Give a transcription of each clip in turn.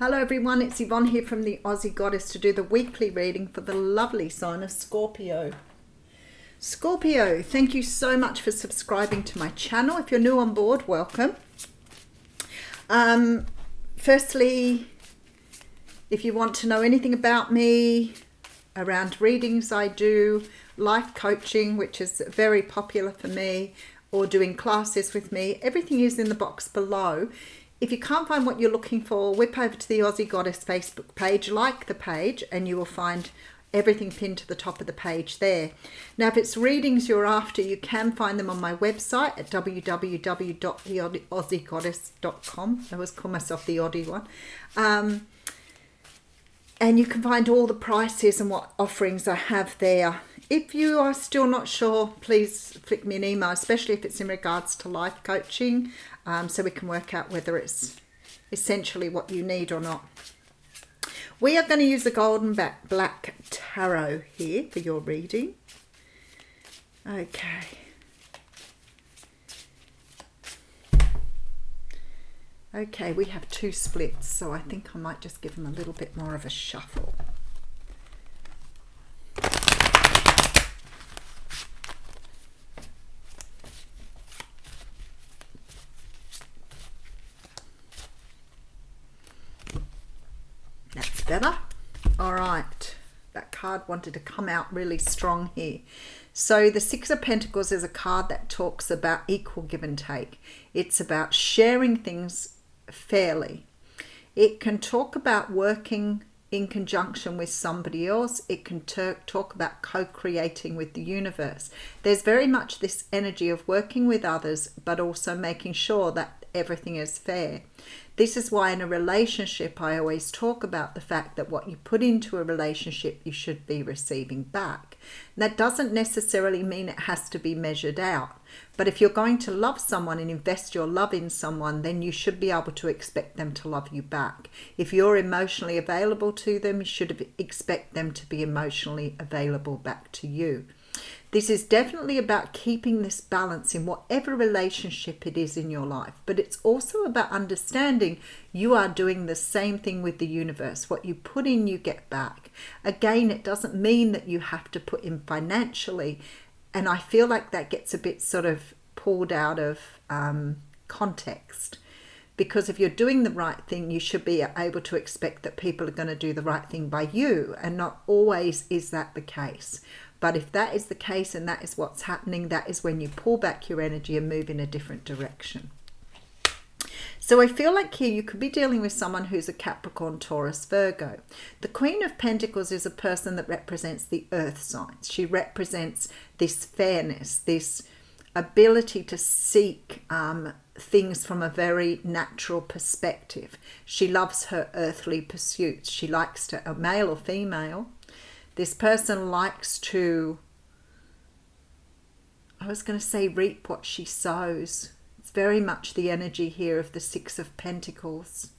Hello everyone, it's Yvonne here from the Aussie Goddess to do the weekly reading for the lovely sign of Scorpio. Scorpio, thank you so much for subscribing to my channel. If you're new on board, welcome. Firstly, if you want to know anything about me, around readings I do, life coaching, which is very popular for me, or doing classes with me, everything is in the box below. If you can't find what you're looking for, whip over to the Aussie Goddess Facebook page, like the page, and you will find everything pinned to the top of the page there. Now, if it's readings you're after, you can find them on my website at www.theaussiegoddess.com. I always call myself the oddie one. And you can find all the prices and what offerings I have there. If you are still not sure, please flick me an email, especially if it's in regards to life coaching, so we can work out whether it's essentially what you need or not. We are going to use the Golden Black Tarot here for your reading. Okay. Okay, we have two splits, so I think I might just give them a little bit more of a shuffle. That's better. All right, that card wanted to come out really strong here. So the Six of Pentacles is a card that talks about equal give and take. It's about sharing things fairly. It can talk about working in conjunction with somebody else. It can talk about co-creating with the universe. There's very much this energy of working with others, but also making sure that everything is fair. This is why in a relationship, I always talk about the fact that what you put into a relationship, you should be receiving back. That doesn't necessarily mean it has to be measured out. But if you're going to love someone and invest your love in someone, then you should be able to expect them to love you back. If you're emotionally available to them, you should expect them to be emotionally available back to you. This is definitely about keeping this balance in whatever relationship it is in your life. But it's also about understanding you are doing the same thing with the universe. What you put in, you get back. Again, it doesn't mean that you have to put in financially. And I feel like that gets a bit sort of pulled out of context. Because if you're doing the right thing, you should be able to expect that people are going to do the right thing by you. And not always is that the case. But if that is the case and that is what's happening, that is when you pull back your energy and move in a different direction. So I feel like here you could be dealing with someone who's a Capricorn, Taurus, Virgo. The Queen of Pentacles is a person that represents the earth signs. She represents this fairness, this ability to seek things from a very natural perspective. She loves her earthly pursuits. She likes to, a male or female, this person likes to, I was going to say reap what she sows. It's very much the energy here of the Six of Pentacles.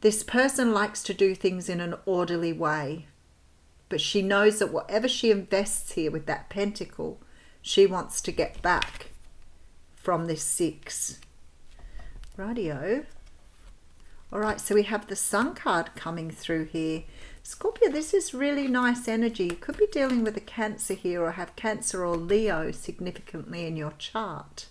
This person likes to do things in an orderly way, but she knows that whatever she invests here with that pentacle, she wants to get back from this six. Rightio. All right, so we have the Sun card coming through here. Scorpio, this is really nice energy. You could be dealing with a Cancer here or have Cancer or Leo significantly in your chart.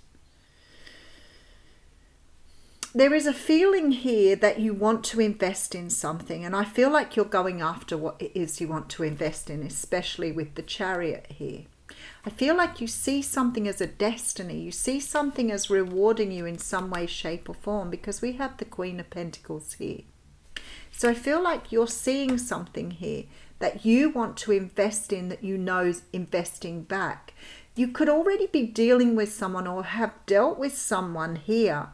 There is a feeling here that you want to invest in something, and I feel like you're going after what it is you want to invest in, especially with the Chariot here. I feel like you see something as a destiny. You see something as rewarding you in some way, shape or form, because we have the Queen of Pentacles here. So I feel like you're seeing something here that you want to invest in, that you know is investing back. You could already be dealing with someone or have dealt with someone here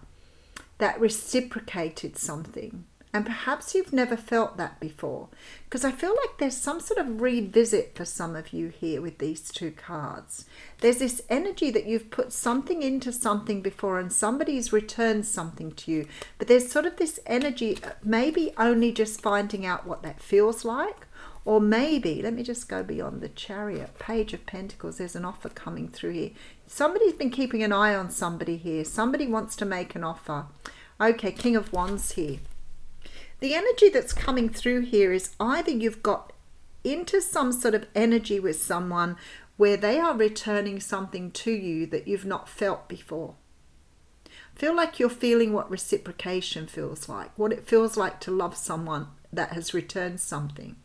that reciprocated something. And perhaps you've never felt that before, because I feel like there's some sort of revisit for some of you here with these two cards. There's this energy that you've put something into something before and somebody's returned something to you. But there's sort of this energy, maybe only just finding out what that feels like. Or maybe, let me just go beyond the Chariot, Page of Pentacles, there's an offer coming through here. Somebody's been keeping an eye on somebody here. Somebody wants to make an offer. Okay, King of Wands here. The energy that's coming through here is either you've got into some sort of energy with someone where they are returning something to you that you've not felt before. Feel like you're feeling what reciprocation feels like, what it feels like to love someone that has returned something.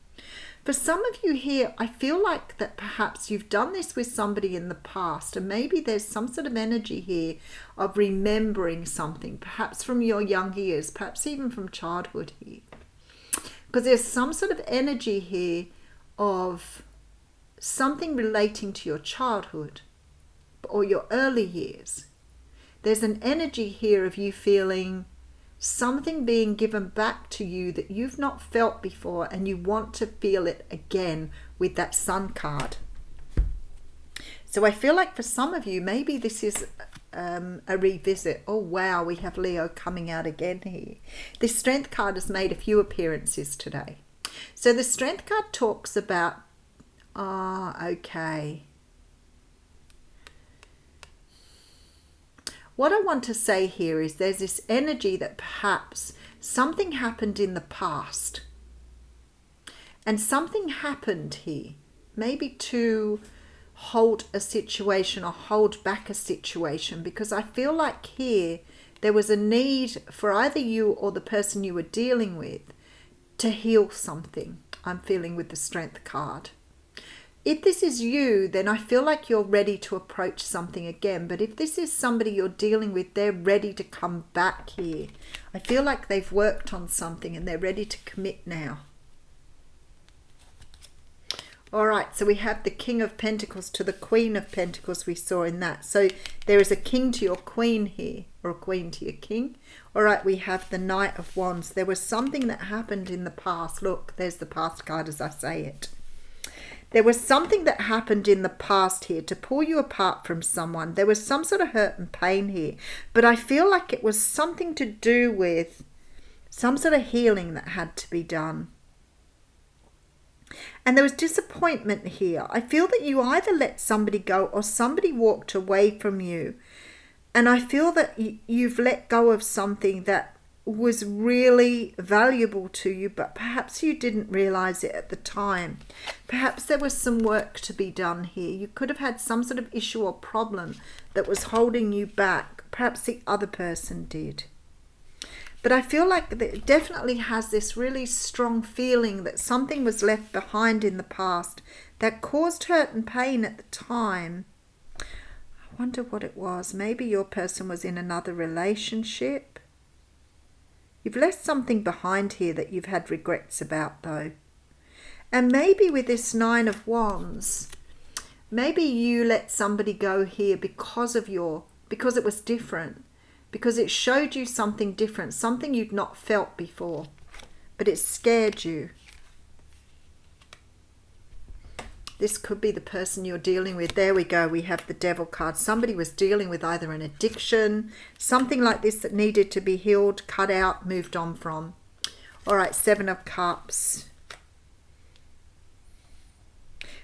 For some of you here, I feel like that perhaps you've done this with somebody in the past, and maybe there's some sort of energy here of remembering something, perhaps from your young years, perhaps even from childhood here. Because there's some sort of energy here of something relating to your childhood or your early years. There's an energy here of you feeling something being given back to you that you've not felt before, and you want to feel it again with that Sun card. So I feel like for some of you, maybe this is a revisit. Oh wow, we have Leo coming out again here. This Strength card has made a few appearances today. So the Strength card talks about, okay. What I want to say here is there's this energy that perhaps something happened in the past. And something happened here, maybe to hold a situation or hold back a situation, because I feel like here there was a need for either you or the person you were dealing with to heal something. I'm feeling with the Strength card. If this is you, then I feel like you're ready to approach something again. But if this is somebody you're dealing with, they're ready to come back here. I feel like they've worked on something and they're ready to commit now. All right, so we have the King of Pentacles to the Queen of Pentacles we saw in that. So there is a king to your queen here, or a queen to your king. All right, we have the Knight of Wands. There was something that happened in the past. Look, there's the past card as I say it. There was something that happened in the past here to pull you apart from someone. There was some sort of hurt and pain here. But I feel like it was something to do with some sort of healing that had to be done. And there was disappointment here. I feel that you either let somebody go or somebody walked away from you. And I feel that you've let go of something that was really valuable to you, but perhaps you didn't realize it at the time. Perhaps there was some work to be done here. You could have had some sort of issue or problem that was holding you back. Perhaps the other person did. But I feel like it definitely has this really strong feeling that something was left behind in the past that caused hurt and pain at the time. I wonder what it was. Maybe your person was in another relationship. You've left something behind here that you've had regrets about though. And maybe with this Nine of Wands, maybe you let somebody go here because it was different. Because it showed you something different, something you'd not felt before. But it scared you. This could be the person you're dealing with. There we go. We have the Devil card. Somebody was dealing with either an addiction, something like this that needed to be healed, cut out, moved on from. All right, Seven of Cups.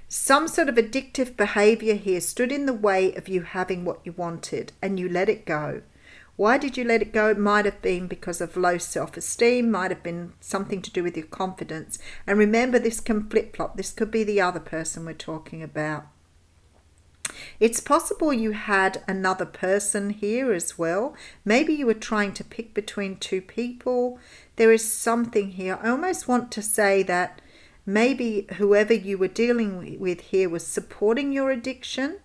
Some sort of addictive behavior here stood in the way of you having what you wanted, and you let it go. Why did you let it go? It might have been because of low self-esteem, might have been something to do with your confidence. And remember, this can flip-flop. This could be the other person we're talking about. It's possible you had another person here as well. Maybe you were trying to pick between two people. There is something here. I almost want to say that maybe whoever you were dealing with here was supporting your addiction.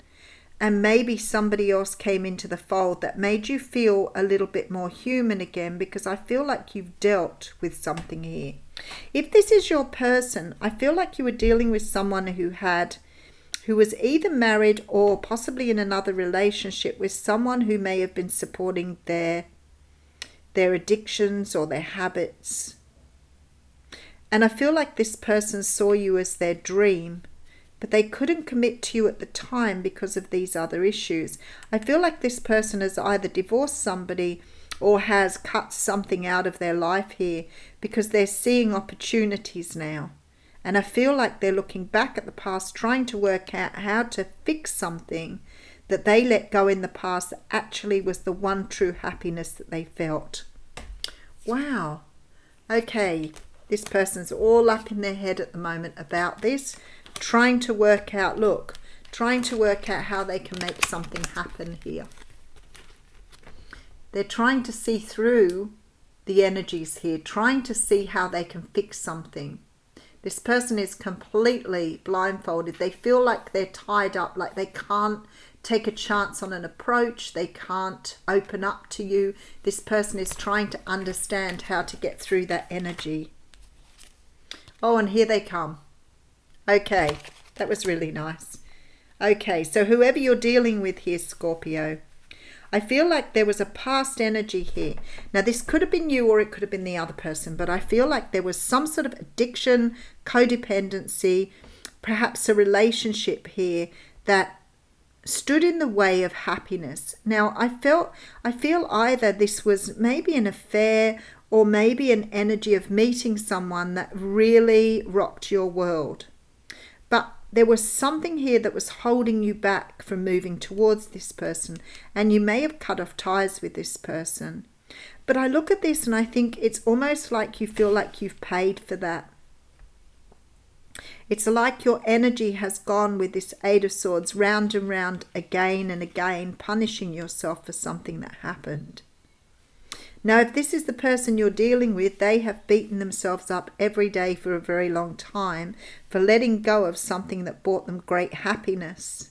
And maybe somebody else came into the fold that made you feel a little bit more human again, because I feel like you've dealt with something here. If this is your person, I feel like you were dealing with someone who was either married or possibly in another relationship with someone who may have been supporting their addictions or their habits. And I feel like this person saw you as their dream, but they couldn't commit to you at the time because of these other issues. I feel like this person has either divorced somebody or has cut something out of their life here because they're seeing opportunities now. And I feel like they're looking back at the past, trying to work out how to fix something that they let go in the past that actually was the one true happiness that they felt. Wow. Okay, this person's all up in their head at the moment about this, trying to work out, look, trying to work out how they can make something happen here. They're trying to see through the energies here, trying to see how they can fix something. This person is completely blindfolded. They feel like they're tied up, like they can't take a chance on an approach. They can't open up to you. This person is trying to understand how to get through that energy. Oh, and here they come. Okay, that was really nice. Okay, so whoever you're dealing with here, Scorpio, I feel like there was a past energy here. Now, this could have been you or it could have been the other person, but I feel like there was some sort of addiction, codependency, perhaps a relationship here that stood in the way of happiness. Now, I feel either this was maybe an affair or maybe an energy of meeting someone that really rocked your world. But there was something here that was holding you back from moving towards this person, and you may have cut off ties with this person. But I look at this and I think it's almost like you feel like you've paid for that. It's like your energy has gone with this Eight of Swords round and round again and again, punishing yourself for something that happened. Now, if this is the person you're dealing with, they have beaten themselves up every day for a very long time for letting go of something that brought them great happiness.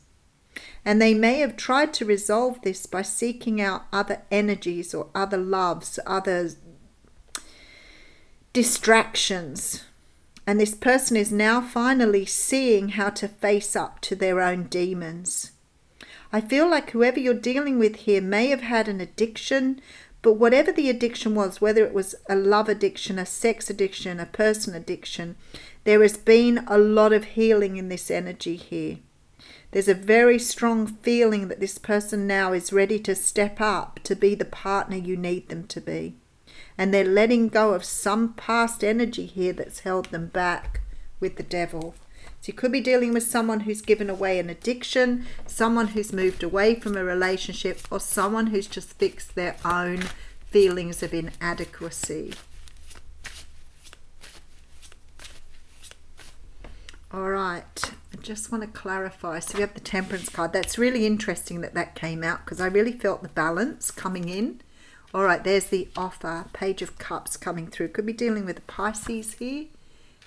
And they may have tried to resolve this by seeking out other energies or other loves, other distractions. And this person is now finally seeing how to face up to their own demons. I feel like whoever you're dealing with here may have had an addiction, but whatever the addiction was, whether it was a love addiction, a sex addiction, a person addiction, there has been a lot of healing in this energy here. There's a very strong feeling that this person now is ready to step up to be the partner you need them to be. And they're letting go of some past energy here that's held them back with the devil. So you could be dealing with someone who's given away an addiction, someone who's moved away from a relationship, or someone who's just fixed their own feelings of inadequacy. All right, I just want to clarify. So we have the Temperance card. That's really interesting that came out because I really felt the balance coming in. All right, there's the offer, Page of Cups coming through. Could be dealing with the Pisces here.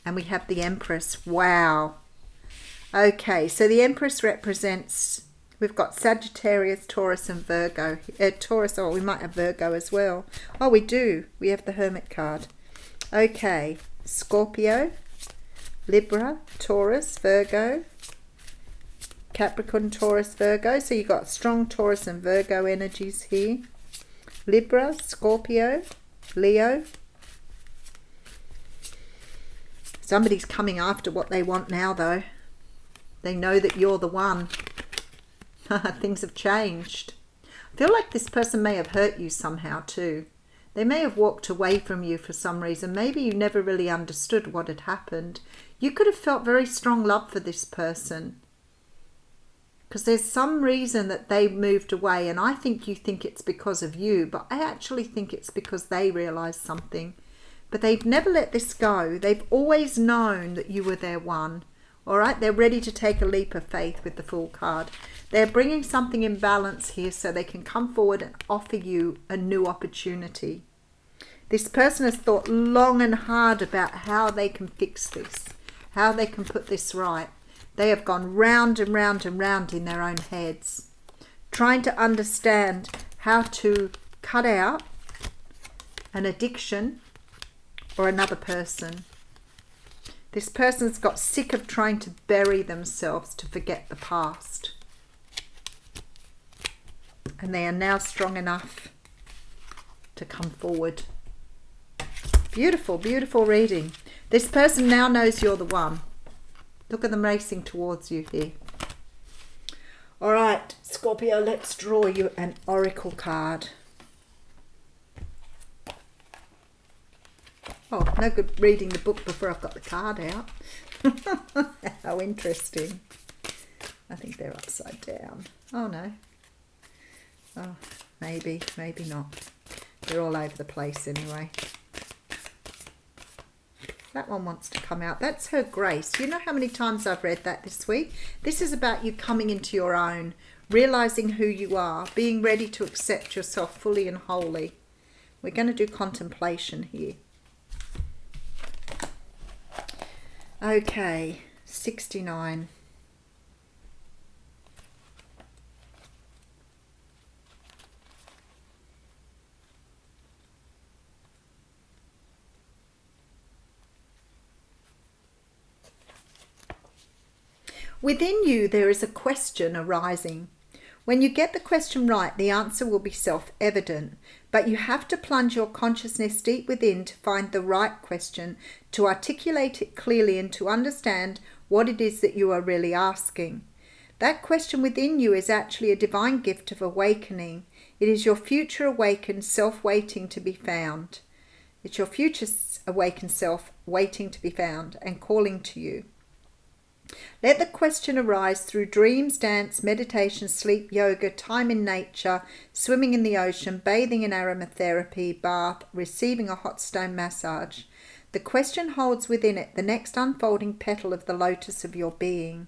And we have the Empress. Wow. Okay, so the Empress represents, we've got Sagittarius, Taurus and Virgo. Taurus, oh, we might have Virgo as well. Oh, we do. We have the Hermit card. Okay, Scorpio, Libra, Taurus, Virgo, Capricorn, Taurus, Virgo. So you've got strong Taurus and Virgo energies here. Libra, Scorpio, Leo. Somebody's coming after what they want now, though. They know that you're the one. Things have changed. I feel like this person may have hurt you somehow too. They may have walked away from you for some reason. Maybe you never really understood what had happened. You could have felt very strong love for this person, because there's some reason that they moved away, and I think you think it's because of you, but I actually think it's because they realised something. But they've never let this go. They've always known that you were their one. All right, they're ready to take a leap of faith with the Fool card. They're bringing something in balance here so they can come forward and offer you a new opportunity. This person has thought long and hard about how they can fix this, how they can put this right. They have gone round and round and round in their own heads, trying to understand how to cut out an addiction or another person. This person's got sick of trying to bury themselves to forget the past. And they are now strong enough to come forward. Beautiful, beautiful reading. This person now knows you're the one. Look at them racing towards you here. All right, Scorpio, let's draw you an oracle card. Oh, no good reading the book before I've got the card out. How interesting. I think they're upside down. Oh, no. Oh, maybe, maybe not. They're all over the place anyway. That one wants to come out. That's her grace. You know how many times I've read that this week? This is about you coming into your own, realizing who you are, being ready to accept yourself fully and wholly. We're going to do contemplation here. Okay, 69. Within you, there is a question arising. When you get the question right, the answer will be self-evident, but you have to plunge your consciousness deep within to find the right question, to articulate it clearly and to understand what it is that you are really asking. That question within you is actually a divine gift of awakening. It is your future awakened self waiting to be found. It's your future awakened self waiting to be found and calling to you. Let the question arise through dreams, dance, meditation, sleep, yoga, time in nature, swimming in the ocean, bathing in aromatherapy, bath, receiving a hot stone massage. The question holds within it the next unfolding petal of the lotus of your being.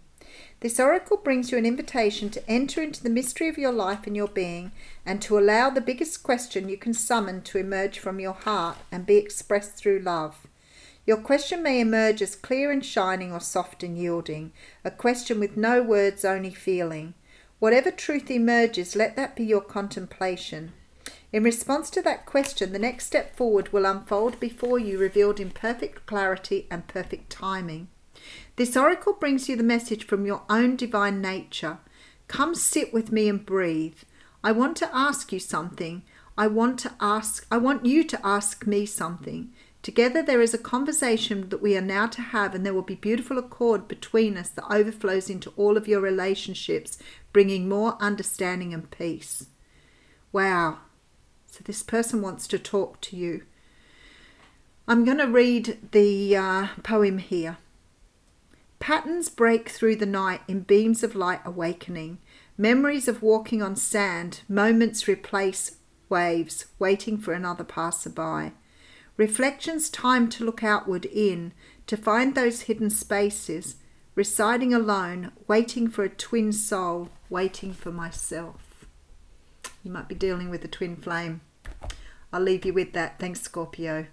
This oracle brings you an invitation to enter into the mystery of your life and your being, and to allow the biggest question you can summon to emerge from your heart and be expressed through love. Your question may emerge as clear and shining or soft and yielding, a question with no words, only feeling. Whatever truth emerges, let that be your contemplation. In response to that question, the next step forward will unfold before you, revealed in perfect clarity and perfect timing. This oracle brings you the message from your own divine nature. Come sit with me and breathe. I want to ask you something. I want you to ask me something. Together there is a conversation that we are now to have, and there will be beautiful accord between us that overflows into all of your relationships, bringing more understanding and peace. Wow. So this person wants to talk to you. I'm going to read the poem here. Patterns break through the night in beams of light awakening. Memories of walking on sand, moments replace waves, waiting for another passerby. Reflections time to look outward in, to find those hidden spaces, residing alone, waiting for a twin soul, waiting for myself. You might be dealing with a twin flame. I'll leave you with that. Thanks, Scorpio.